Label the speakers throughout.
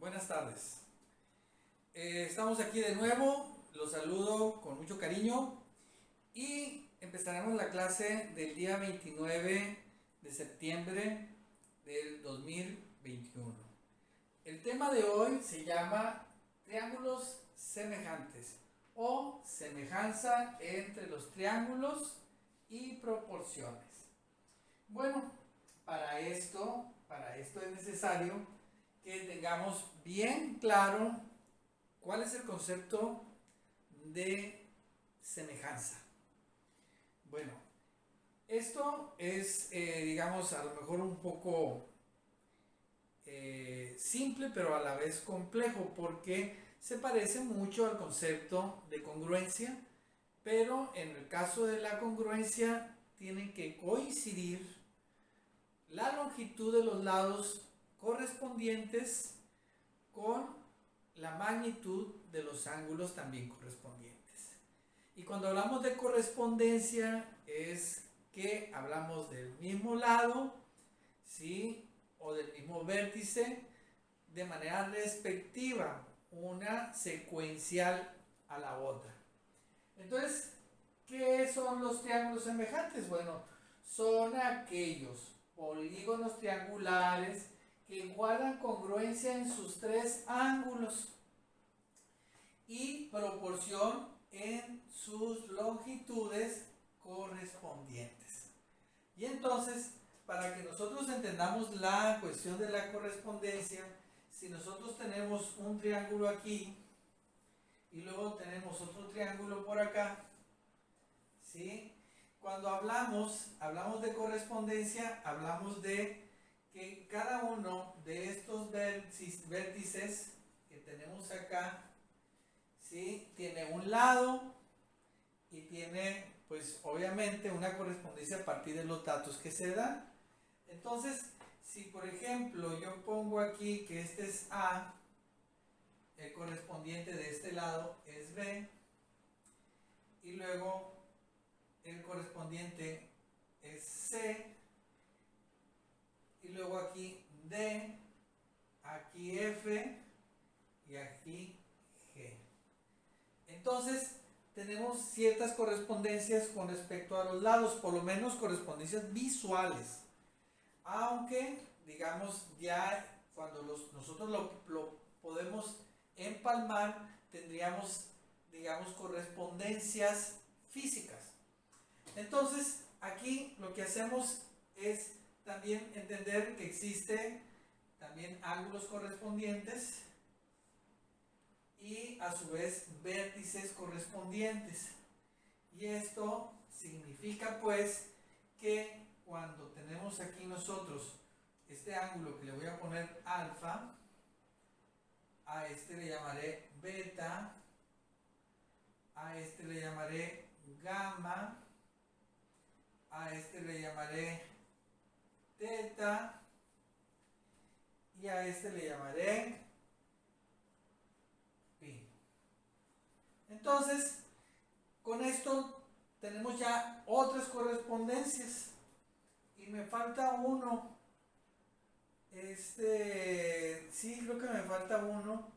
Speaker 1: Buenas tardes. Estamos aquí de nuevo, los saludo con mucho cariño y empezaremos la clase del día 29 de septiembre del 2021. El tema de hoy se llama triángulos semejantes o semejanza entre los triángulos y proporciones. Bueno, para esto es necesario que tengamos bien claro cuál es el concepto de semejanza. Bueno, esto es, digamos, a lo mejor un poco simple, pero a la vez complejo, porque se parece mucho al concepto de congruencia, pero en el caso de la congruencia tienen que coincidir la longitud de los lados correspondientes con la magnitud de los ángulos también correspondientes. Y cuando hablamos de correspondencia es que hablamos del mismo lado, ¿sí? O del mismo vértice de manera respectiva, una secuencial a la otra. Entonces, ¿qué son los triángulos semejantes? Bueno, son aquellos polígonos triangulares que guardan congruencia en sus tres ángulos y proporción en sus longitudes correspondientes. Y entonces, para que nosotros entendamos la cuestión de la correspondencia, si nosotros tenemos un triángulo aquí y luego tenemos otro triángulo por acá, ¿sí? Cuando hablamos de correspondencia, hablamos de que cada uno de estos vértices que tenemos acá, ¿sí? Tiene un lado y tiene, pues obviamente, una correspondencia a partir de los datos que se dan. Entonces, si por ejemplo yo pongo aquí que este es A, el correspondiente de este lado es B, y luego el correspondiente es C, y luego aquí D, aquí F y aquí G. Entonces tenemos ciertas correspondencias con respecto a los lados, por lo menos correspondencias visuales, aunque digamos ya cuando nosotros lo podemos empalmar, tendríamos, digamos, correspondencias físicas. Entonces aquí lo que hacemos es también entender que existen también ángulos correspondientes y a su vez vértices correspondientes. Y esto significa pues que cuando tenemos aquí nosotros este ángulo que le voy a poner alfa, a este le llamaré beta, a este le llamaré gamma, a este le llamaré teta y a este le llamaré pi. Entonces, con esto tenemos ya otras correspondencias y me falta uno. Sí, creo que me falta uno.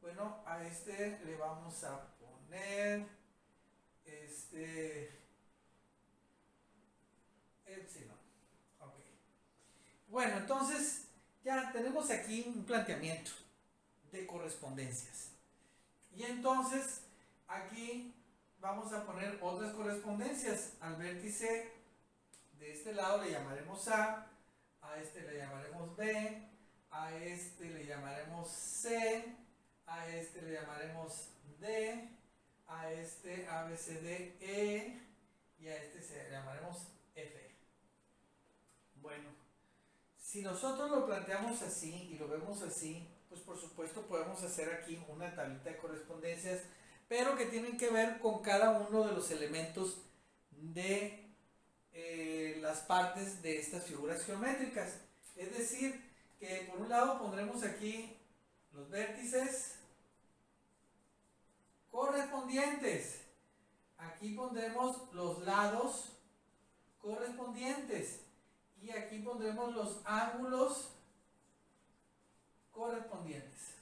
Speaker 1: Bueno, a este le vamos a poner epsilon. Ok. Bueno, entonces ya tenemos aquí un planteamiento de correspondencias. Y entonces aquí vamos a poner otras correspondencias. Al vértice de este lado le llamaremos A este le llamaremos B, a este le llamaremos C, a este le llamaremos D, a este A, B, C, D, E y a este se llamaremos F. Bueno, si nosotros lo planteamos así y lo vemos así, pues por supuesto podemos hacer aquí una tablita de correspondencias, pero que tienen que ver con cada uno de los elementos de las partes de estas figuras geométricas. Es decir, que por un lado pondremos aquí los vértices correspondientes. Aquí pondremos los lados correspondientes. Y aquí pondremos los ángulos correspondientes.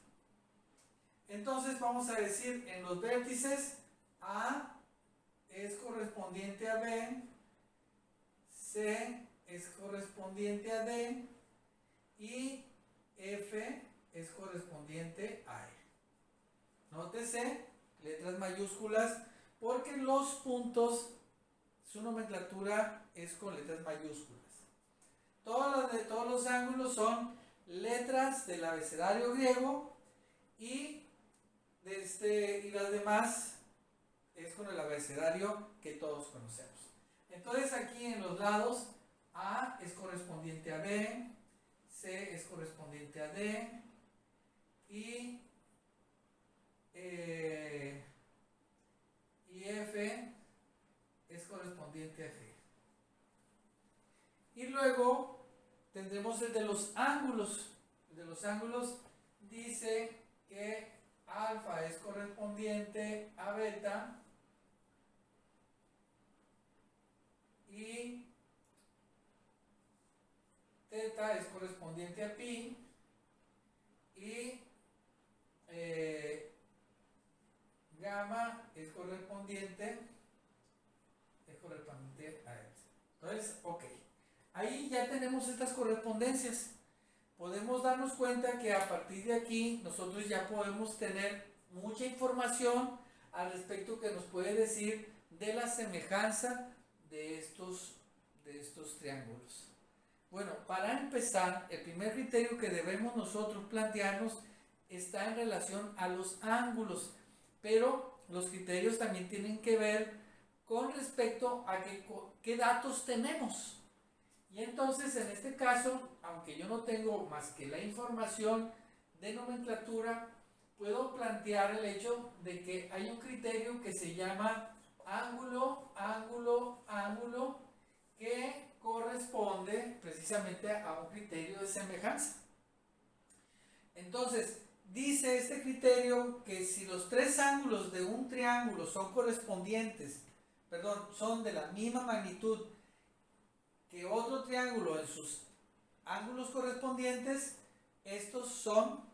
Speaker 1: Entonces vamos a decir en los vértices A es correspondiente a B, C es correspondiente a D y F es correspondiente a E. Nótese, letras mayúsculas, porque los puntos, su nomenclatura es con letras mayúsculas. Todos los ángulos son letras del abecedario griego y las demás es con el abecedario que todos conocemos. Entonces aquí en los lados A es correspondiente a B, C es correspondiente a D y F es correspondiente a G. Y luego tendremos el de los ángulos. El de los ángulos dice que alfa es correspondiente a beta y teta es correspondiente a pi y gamma es correspondiente a x. Entonces, ok, ahí ya tenemos estas correspondencias. Podemos darnos cuenta que a partir de aquí nosotros ya podemos tener mucha información al respecto que nos puede decir de la semejanza de estos triángulos. Bueno, para empezar, el primer criterio que debemos nosotros plantearnos está en relación a los ángulos, pero los criterios también tienen que ver con respecto a qué datos tenemos. Y entonces en este caso, aunque yo no tengo más que la información de nomenclatura, puedo plantear el hecho de que hay un criterio que se llama ángulo, ángulo, ángulo, que corresponde precisamente a un criterio de semejanza. Entonces, dice este criterio que si los tres ángulos de un triángulo son son de la misma magnitud que otro triángulo en sus ángulos correspondientes, estos son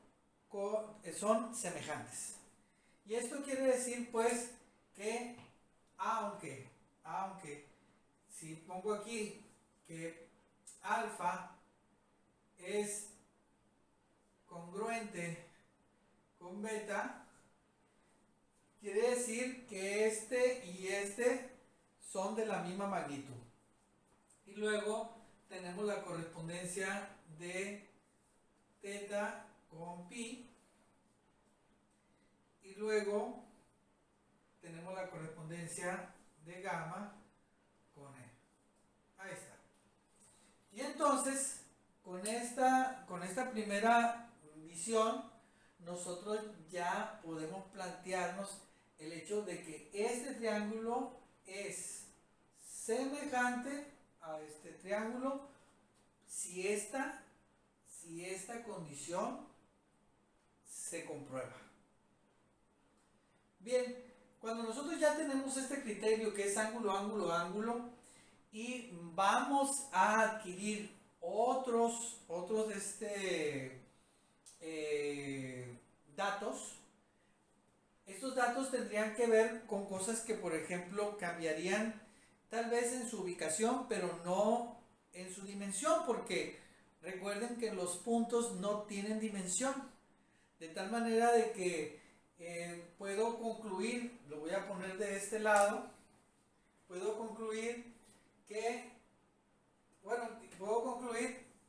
Speaker 1: semejantes. Y esto quiere decir pues que aunque si pongo aquí que alfa es congruente con beta, quiere decir que este y este son de la misma magnitud. Y luego tenemos la correspondencia de teta con pi. Y luego tenemos la correspondencia de gamma con E. Ahí está. Y entonces, con esta primera visión, nosotros ya podemos plantearnos el hecho de que este triángulo es semejante a este triángulo si esta condición se comprueba. Bien, cuando nosotros ya tenemos este criterio que es ángulo, ángulo, ángulo, y vamos a adquirir otros datos, estos datos tendrían que ver con cosas que, por ejemplo, cambiarían tal vez en su ubicación, pero no en su dimensión, porque recuerden que los puntos no tienen dimensión, de tal manera de que puedo concluir, lo voy a poner de este lado, puedo concluir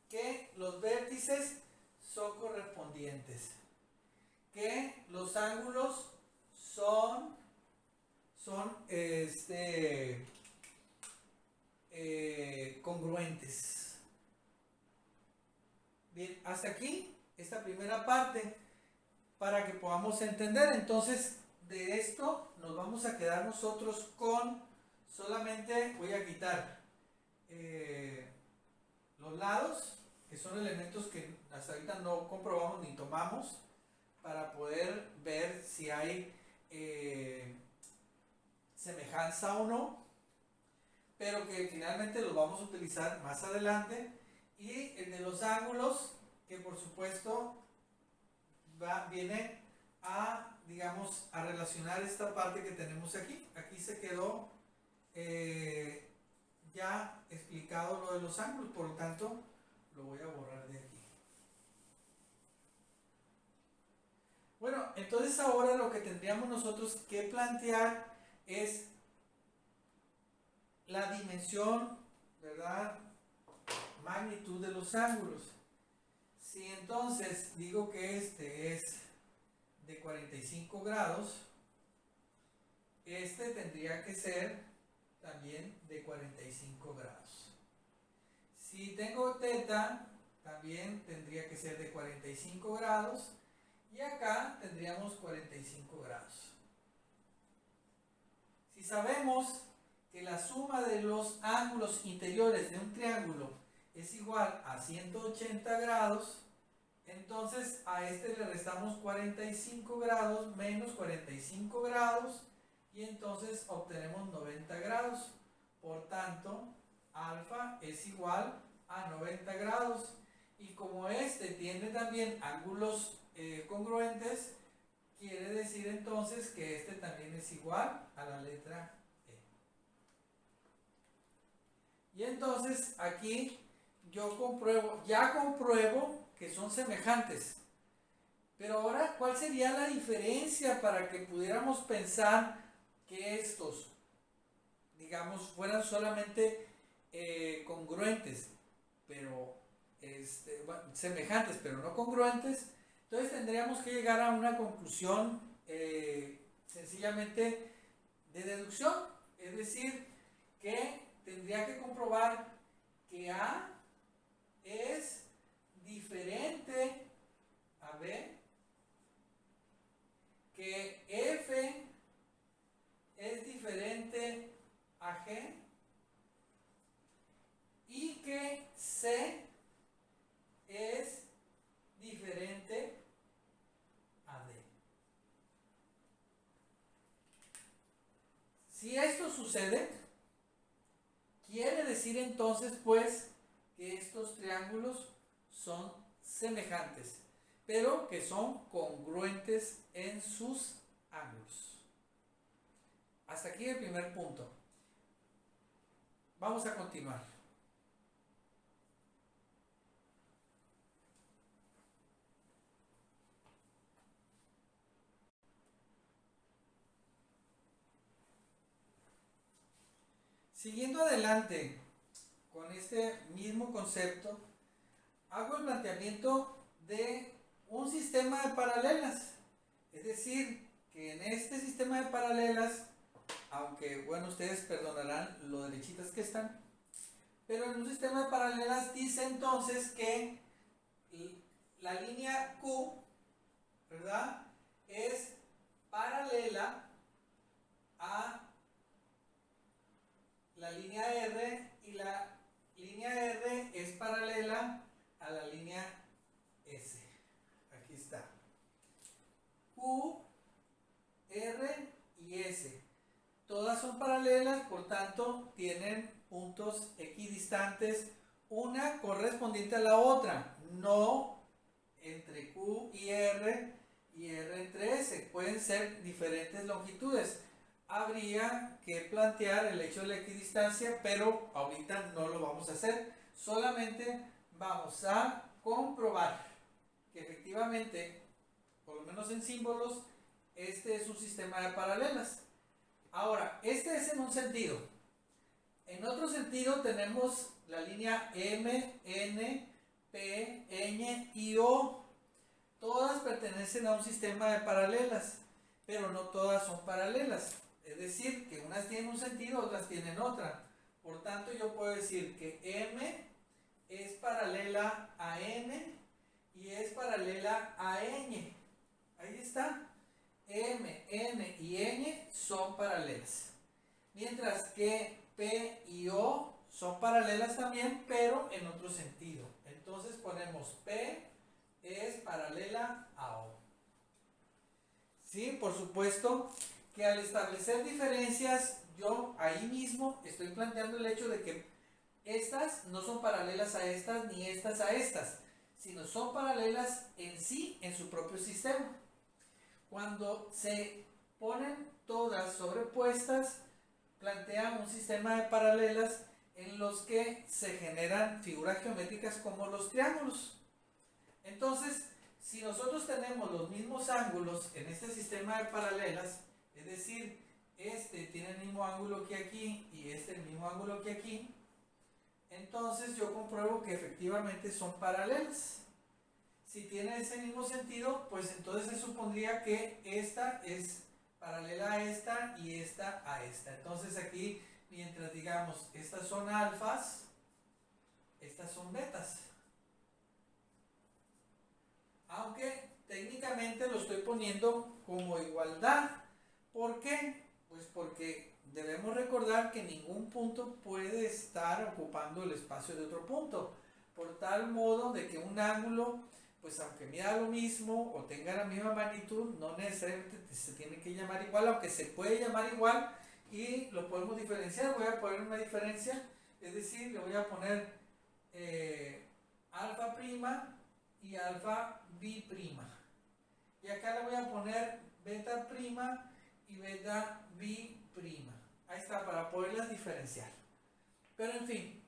Speaker 1: que los vértices son correspondientes, que los ángulos son congruentes. Bien, hasta aquí esta primera parte para que podamos entender. Entonces, de esto nos vamos a quedar nosotros con solamente, voy a quitar los lados, que son elementos que hasta ahorita no comprobamos ni tomamos, para poder ver si hay semejanza o no, pero que finalmente los vamos a utilizar más adelante. Y el de los ángulos, que por supuesto viene a, digamos, a relacionar esta parte que tenemos aquí. Aquí se quedó ya explicado lo de los ángulos, por lo tanto lo voy a borrar de aquí. Bueno, entonces ahora lo que tendríamos nosotros que plantear es la dimensión, ¿verdad? Magnitud de los ángulos. Si entonces digo que este es de 45 grados, este tendría que ser también de 45 grados. Si tengo teta, también tendría que ser de 45 grados. Y acá tendríamos 45 grados. Si sabemos que la suma de los ángulos interiores de un triángulo es igual a 180 grados, entonces a este le restamos 45 grados menos 45 grados y entonces obtenemos 90 grados. Por tanto, alfa es igual a 90 grados. Y como este tiene también ángulos congruentes, quiere decir entonces que este también es igual a la letra E. Y entonces aquí yo ya compruebo que son semejantes. Pero ahora, ¿cuál sería la diferencia para que pudiéramos pensar que estos, digamos, fueran solamente congruentes, pero bueno, semejantes, pero no congruentes? Entonces tendríamos que llegar a una conclusión sencillamente de deducción, es decir, que tendría que comprobar que A es diferente a B, que F es diferente a G y que C es diferente a D. Si esto sucede, quiere decir entonces pues que estos triángulos son semejantes, pero que son congruentes en sus ángulos. Hasta aquí el primer punto. Vamos a continuar. Siguiendo adelante con este mismo concepto, hago el planteamiento de un sistema de paralelas. Es decir, que en este sistema de paralelas, aunque bueno, ustedes perdonarán lo derechitas que están, pero en un sistema de paralelas dice entonces que la línea Q, ¿verdad?, es paralela a la línea R y la línea R es paralela a la línea S. Aquí está. Q, R y S. Todas son paralelas, por tanto tienen puntos equidistantes, una correspondiente a la otra, no entre Q y R entre S. Pueden ser diferentes longitudes. Habría que plantear el hecho de la equidistancia, pero ahorita no lo vamos a hacer. Solamente vamos a comprobar que efectivamente, por lo menos en símbolos, este es un sistema de paralelas. Ahora, este es en un sentido. En otro sentido tenemos la línea M, N, P, Ñ y O. Todas pertenecen a un sistema de paralelas, pero no todas son paralelas. Es decir, que unas tienen un sentido, otras tienen otra. Por tanto, yo puedo decir que M es paralela a N y es paralela a Ñ. Ahí está. M, N y Ñ son paralelas. Mientras que P y O son paralelas también, pero en otro sentido. Entonces ponemos P es paralela a O. Sí, por supuesto que al establecer diferencias, yo ahí mismo estoy planteando el hecho de que estas no son paralelas a estas ni estas a estas, sino son paralelas en sí, en su propio sistema. Cuando se ponen todas sobrepuestas, plantean un sistema de paralelas en los que se generan figuras geométricas como los triángulos. Entonces, si nosotros tenemos los mismos ángulos en este sistema de paralelas, es decir, este tiene el mismo ángulo que aquí y este el mismo ángulo que aquí, entonces yo compruebo que efectivamente son paralelas. Si tiene ese mismo sentido, pues entonces se supondría que esta es paralela a esta y esta a esta. Entonces aquí, mientras digamos, estas son alfas, estas son betas. Aunque técnicamente lo estoy poniendo como igualdad. ¿Por qué? Pues porque debemos recordar que ningún punto puede estar ocupando el espacio de otro punto. Por tal modo de que un ángulo, pues aunque mida lo mismo o tenga la misma magnitud, no necesariamente se tiene que llamar igual, aunque se puede llamar igual y lo podemos diferenciar. Voy a poner una diferencia, es decir, le voy a poner alfa prima y alfa bi prima. Y acá le voy a poner beta prima y beta bi prima. Ahí está, para poderlas diferenciar. Pero en fin,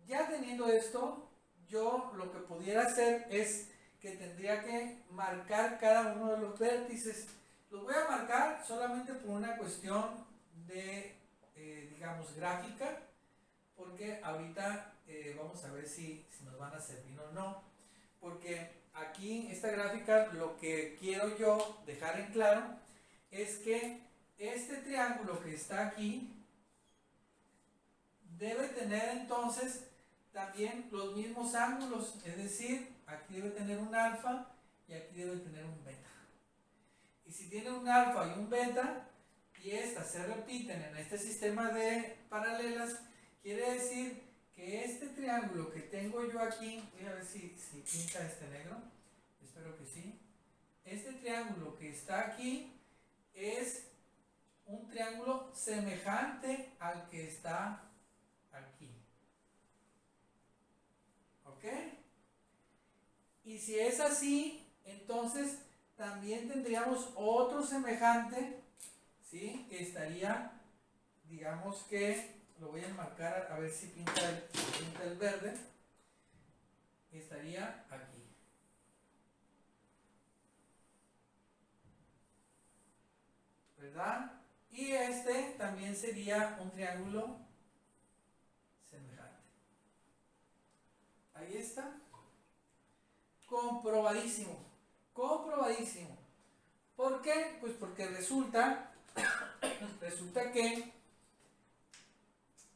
Speaker 1: ya teniendo esto, yo lo que pudiera hacer es que tendría que marcar cada uno de los vértices. Los voy a marcar solamente por una cuestión de, digamos, gráfica, porque ahorita vamos a ver si nos van a servir o no. Porque aquí en esta gráfica lo que quiero yo dejar en claro es que este triángulo que está aquí debe tener entonces también los mismos ángulos, es decir, aquí debe tener un alfa y aquí debe tener un beta. Y si tiene un alfa y un beta y estas se repiten en este sistema de paralelas, quiere decir que este triángulo que tengo yo aquí, voy a ver si pinta este negro, espero que sí. Este triángulo que está aquí es un triángulo semejante al que está aquí. ¿Ok? Y si es así, entonces también tendríamos otro semejante, ¿sí? Que estaría, digamos que, lo voy a marcar a ver si pinta el verde, estaría aquí. ¿Verdad? Y este también sería un triángulo semejante. Ahí está. Comprobadísimo. Comprobadísimo. ¿Por qué? Pues porque resulta que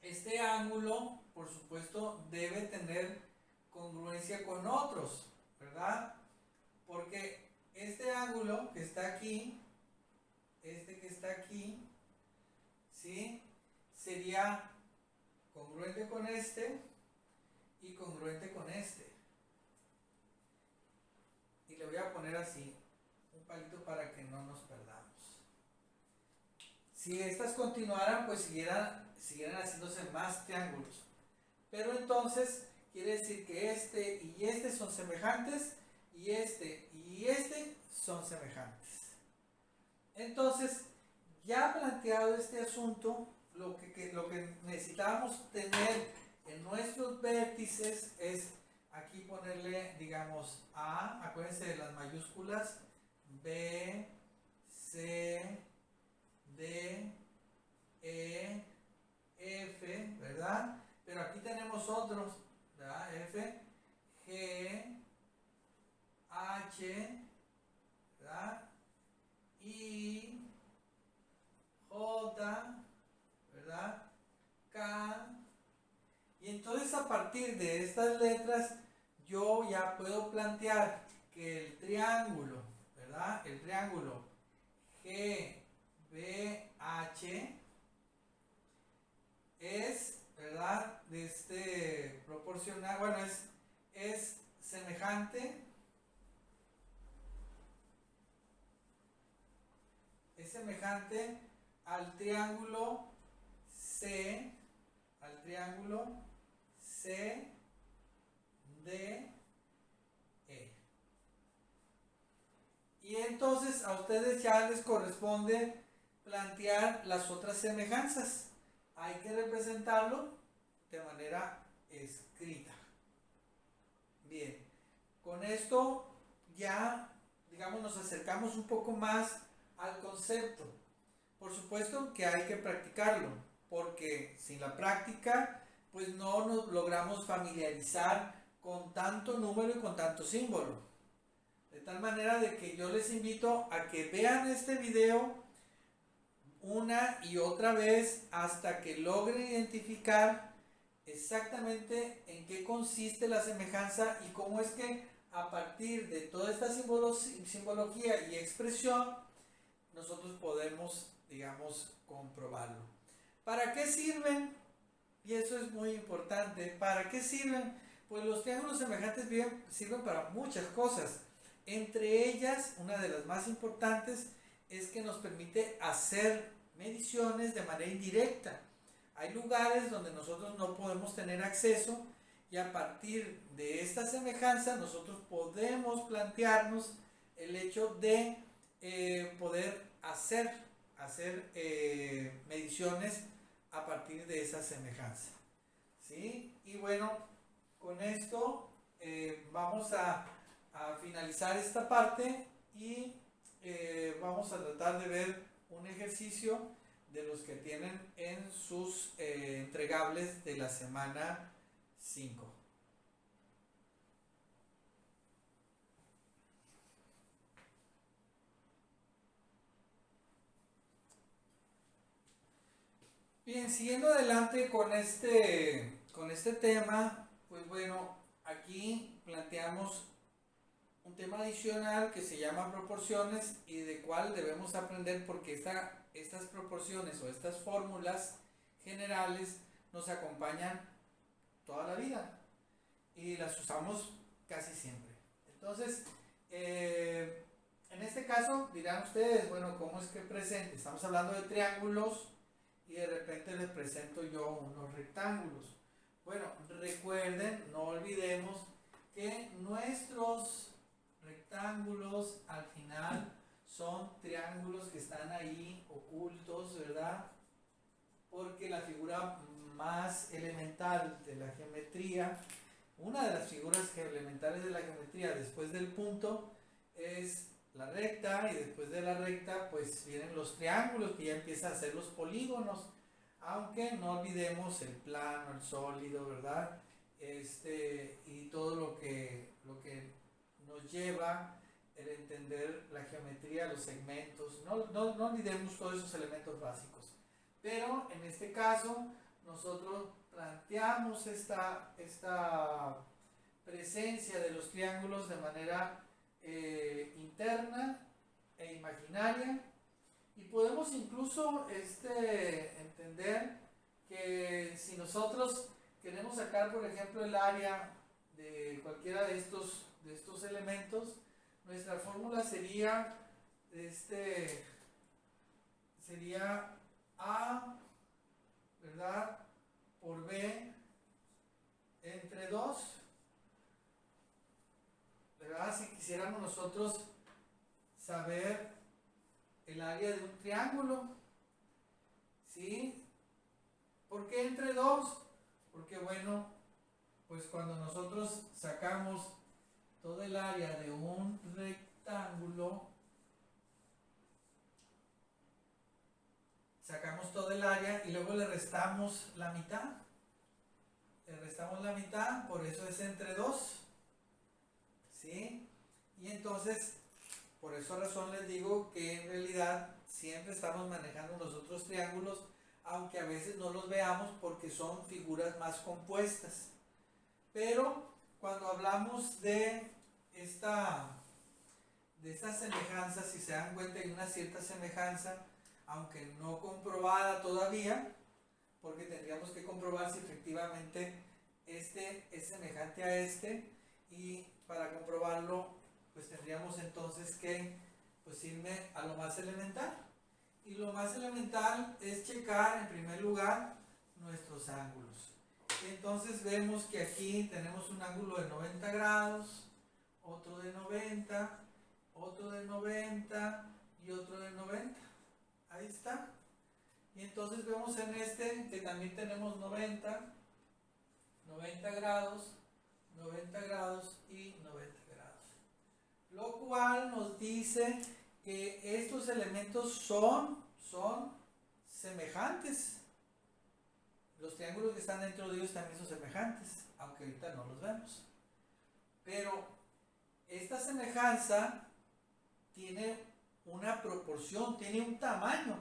Speaker 1: este ángulo, por supuesto, debe tener congruencia con otros, ¿verdad? Porque este ángulo que está aquí, este que está aquí, ¿sí? Sería congruente con este y congruente con este. Y le voy a poner así, un palito para que no nos perdamos. Si estas continuaran, pues siguieran haciéndose más triángulos. Pero entonces quiere decir que este y este son semejantes y este son semejantes. Entonces, ya planteado este asunto, lo que necesitábamos tener en nuestros vértices es aquí ponerle, digamos, A, acuérdense de las mayúsculas, B, C, D, E, F, ¿verdad? Pero aquí tenemos otros, ¿verdad? F, G, H, ¿verdad? I, J, ¿verdad? K. Y entonces a partir de estas letras yo ya puedo plantear que el triángulo, ¿verdad? El triángulo GBH es, ¿verdad? De este proporcional, bueno, es semejante, al triángulo C, D, Y entonces a ustedes ya les corresponde plantear las otras semejanzas. Hay que representarlo de manera escrita. Bien, con esto ya, digamos, nos acercamos un poco más al concepto. Por supuesto que hay que practicarlo, porque sin la práctica, pues no nos logramos familiarizar con tanto número y con tanto símbolo. De tal manera de que yo les invito a que vean este video una y otra vez hasta que logren identificar exactamente en qué consiste la semejanza y cómo es que a partir de toda esta simbología y expresión nosotros podemos, digamos, comprobarlo. ¿Para qué sirven? Y eso es muy importante. ¿Para qué sirven? Pues los triángulos semejantes sirven para muchas cosas. Entre ellas, una de las más importantes es que nos permite hacer mediciones de manera indirecta. Hay lugares donde nosotros no podemos tener acceso y a partir de esta semejanza nosotros podemos plantearnos el hecho de poder hacer mediciones a partir de esa semejanza. ¿Sí? Y bueno, con esto vamos a finalizar esta parte y vamos a tratar de ver un ejercicio de los que tienen en sus entregables de la semana 5. Bien, siguiendo adelante con este tema, pues bueno, aquí planteamos un tema adicional que se llama proporciones y de cuál debemos aprender porque estas proporciones o estas fórmulas generales nos acompañan toda la vida y las usamos casi siempre. Entonces, en este caso dirán ustedes, bueno, ¿cómo es que presente? Estamos hablando de triángulos y de repente les presento yo unos rectángulos. Bueno, recuerden, no olvidemos que nuestros rectángulos al final son triángulos que están ahí ocultos, ¿verdad? Porque la figura más elemental de la geometría, una de las figuras elementales de la geometría después del punto es la recta y después de la recta pues vienen los triángulos que ya empiezan a ser los polígonos, aunque no olvidemos el plano, el sólido, ¿verdad? Y todo lo que nos lleva el entender la geometría, los segmentos, no olvidemos todos esos elementos básicos. Pero en este caso nosotros planteamos esta presencia de los triángulos de manera interna e imaginaria y podemos incluso entender que si nosotros queremos sacar por ejemplo el área de cualquiera de estos elementos, nuestra fórmula sería A, ¿verdad?, por B entre 2, ¿verdad? Si quisiéramos nosotros saber el área de un triángulo, ¿sí? ¿Por qué entre 2? Porque bueno, pues cuando nosotros sacamos todo el área de un rectángulo, sacamos todo el área y luego le restamos la mitad. Le restamos la mitad, por eso es entre 2. ¿Sí? Y entonces, por esa razón les digo que en realidad siempre estamos manejando los otros triángulos, aunque a veces no los veamos porque son figuras más compuestas. Pero cuando hablamos de esta semejanza, si se dan cuenta hay una cierta semejanza, aunque no comprobada todavía, porque tendríamos que comprobar si efectivamente este es semejante a este, y para comprobarlo pues tendríamos entonces que pues irme a lo más elemental, y lo más elemental es checar en primer lugar nuestros ángulos. Entonces vemos que aquí tenemos un ángulo de 90 grados, otro de 90 otro de 90 y otro de 90. Ahí está. Y entonces vemos en este que también tenemos 90, 90 grados, 90 grados y 90 grados. Lo cual nos dice que estos elementos son semejantes. Los triángulos que están dentro de ellos también son semejantes, aunque ahorita no los vemos. Pero esta semejanza tiene una proporción, tiene un tamaño.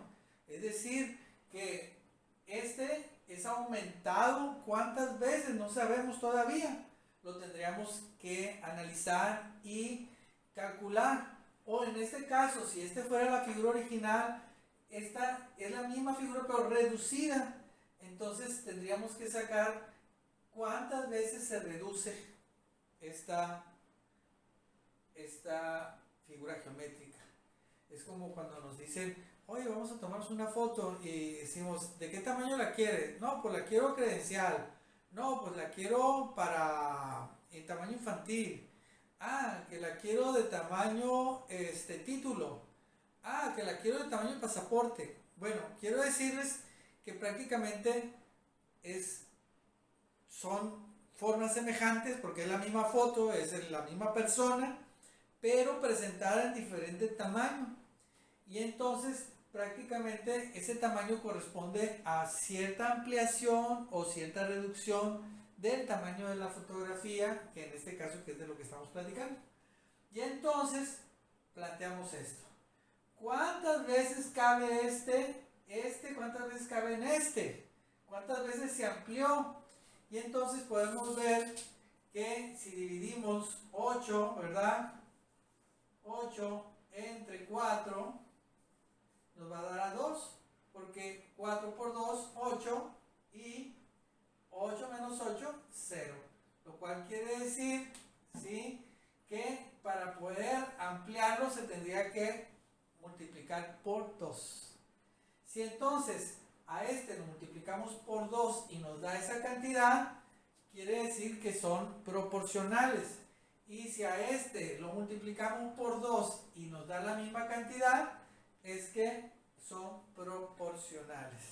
Speaker 1: Es decir, que este es aumentado cuántas veces, no sabemos todavía. Lo tendríamos que analizar y calcular. O en este caso, si este fuera la figura original, esta es la misma figura pero reducida. Entonces tendríamos que sacar cuántas veces se reduce esta figura geométrica. Es como cuando nos dicen, oye, vamos a tomarnos una foto y decimos, ¿de qué tamaño la quieres? No, pues la quiero credencial. No, pues la quiero para en tamaño infantil. Ah, que la quiero de tamaño título. Ah, que la quiero de tamaño pasaporte. Bueno, quiero decirles que prácticamente son formas semejantes porque es la misma foto, es la misma persona, pero presentada en diferente tamaño. Y entonces prácticamente ese tamaño corresponde a cierta ampliación o cierta reducción del tamaño de la fotografía, que en este caso que es de lo que estamos platicando. Y entonces planteamos esto. ¿Cuántas veces cabe este? ¿Cuántas veces cabe en este? ¿Cuántas veces se amplió? Y entonces podemos ver que si dividimos 8, ¿verdad? 8 entre 4 nos va a dar a 2, porque 4 por 2, 8, y 8 menos 8, 0. Lo cual quiere decir, ¿sí?, que para poder ampliarlo se tendría que multiplicar por 2. Si entonces a este lo multiplicamos por 2 y nos da esa cantidad, quiere decir que son proporcionales. Y si a este lo multiplicamos por 2 y nos da la misma cantidad, es que son proporcionales.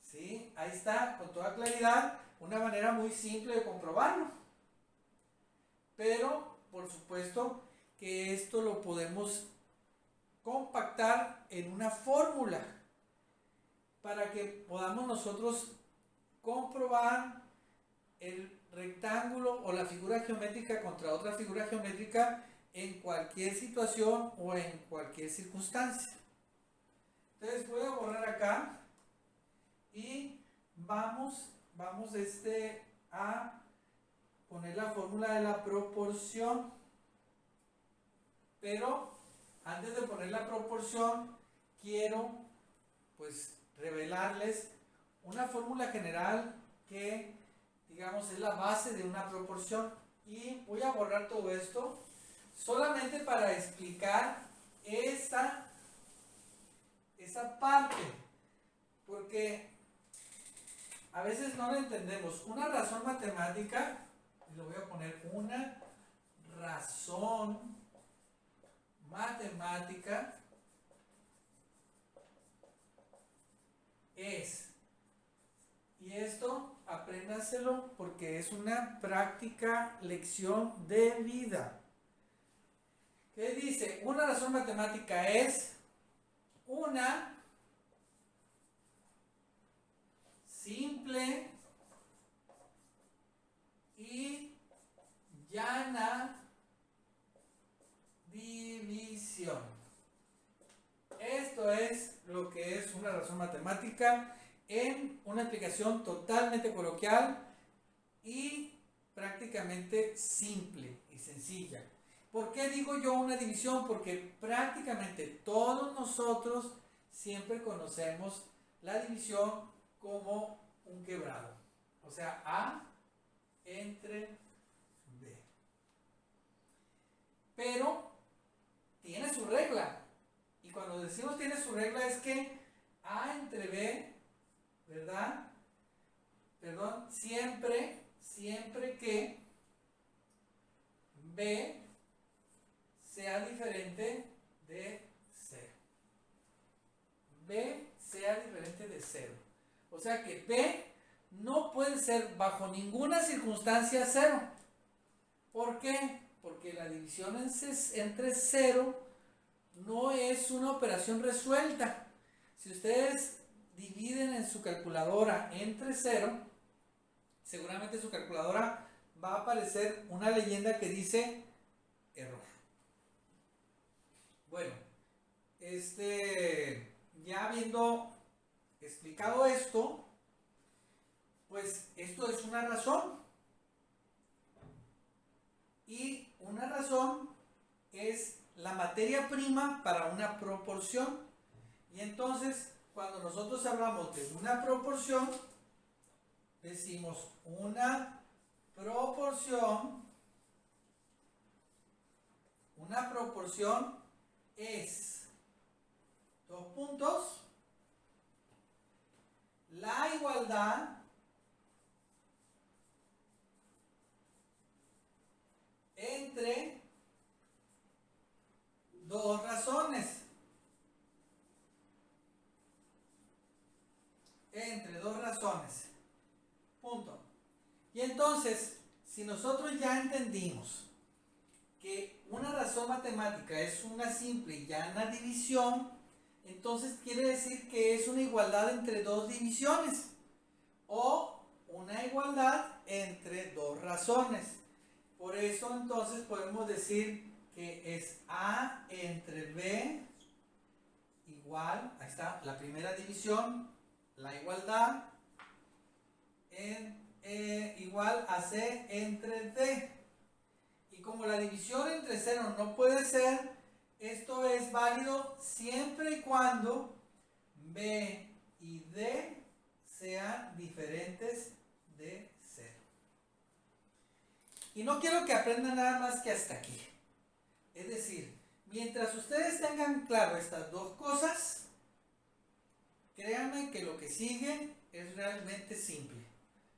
Speaker 1: ¿Sí? Ahí está, con toda claridad, una manera muy simple de comprobarlo. Pero, por supuesto, que esto lo podemos compactar en una fórmula para que podamos nosotros comprobar el rectángulo o la figura geométrica contra otra figura geométrica en cualquier situación o en cualquier circunstancia. Entonces voy a borrar acá y vamos a poner la fórmula de la proporción. Pero antes de poner la proporción, quiero pues revelarles una fórmula general que, digamos, es la base de una proporción. Y voy a borrar todo esto solamente para explicar esa parte, porque a veces no lo entendemos. Una razón matemática, y lo voy a poner, una razón matemática es, y esto apréndaselo porque es una práctica lección de vida. ¿Qué dice? Una razón matemática es una simple y llana división. Esto es lo que es una razón matemática en una explicación totalmente coloquial y prácticamente simple y sencilla. ¿Por qué digo yo una división? Porque prácticamente todos nosotros siempre conocemos la división como un quebrado. O sea, A entre B. Pero tiene su regla. Y cuando decimos tiene su regla es que A entre B, ¿verdad? Perdón, siempre que B sea diferente de 0. B sea diferente de 0. O sea que B no puede ser bajo ninguna circunstancia 0. ¿Por qué? Porque la división entre 0 no es una operación resuelta. Si ustedes dividen en su calculadora entre 0, seguramente su calculadora va a aparecer una leyenda que dice error. Bueno, ya habiendo explicado esto, pues esto es una razón. Y una razón es la materia prima para una proporción. Y entonces, cuando nosotros hablamos de una proporción, decimos una proporción es, dos puntos, la igualdad entre dos razones. Entre dos razones. Punto. Y entonces, si nosotros ya entendimos que una razón matemática es una simple y llana división, entonces quiere decir que es una igualdad entre dos divisiones o una igualdad entre dos razones. Por eso entonces podemos decir que es A entre B igual, ahí está, la primera división, la igualdad, igual a C entre D. Y como la división entre 0 no puede ser, esto es válido siempre y cuando B y D sean diferentes de 0. Y no quiero que aprendan nada más que hasta aquí. Es decir, mientras ustedes tengan claro estas dos cosas, créanme que lo que sigue es realmente simple,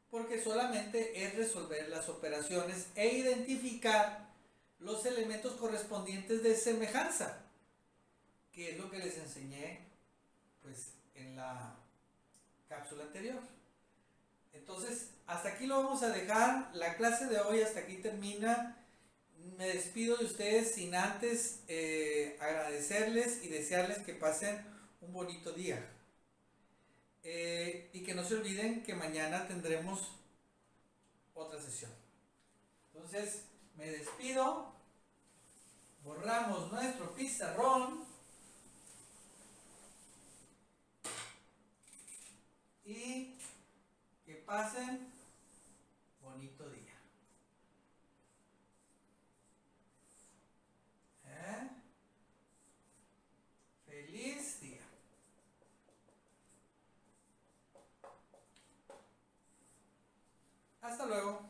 Speaker 1: porque solamente es resolver las operaciones e identificar los elementos correspondientes de semejanza, que es lo que les enseñé pues en la cápsula anterior. Entonces, hasta aquí lo vamos a dejar. La clase de hoy hasta aquí termina. Me despido de ustedes sin antes agradecerles y desearles que pasen un bonito día. Y que no se olviden que mañana tendremos otra sesión. Entonces, me despido. Borramos nuestro pizarrón. Y que pasen bonito día. Feliz día. Hasta luego.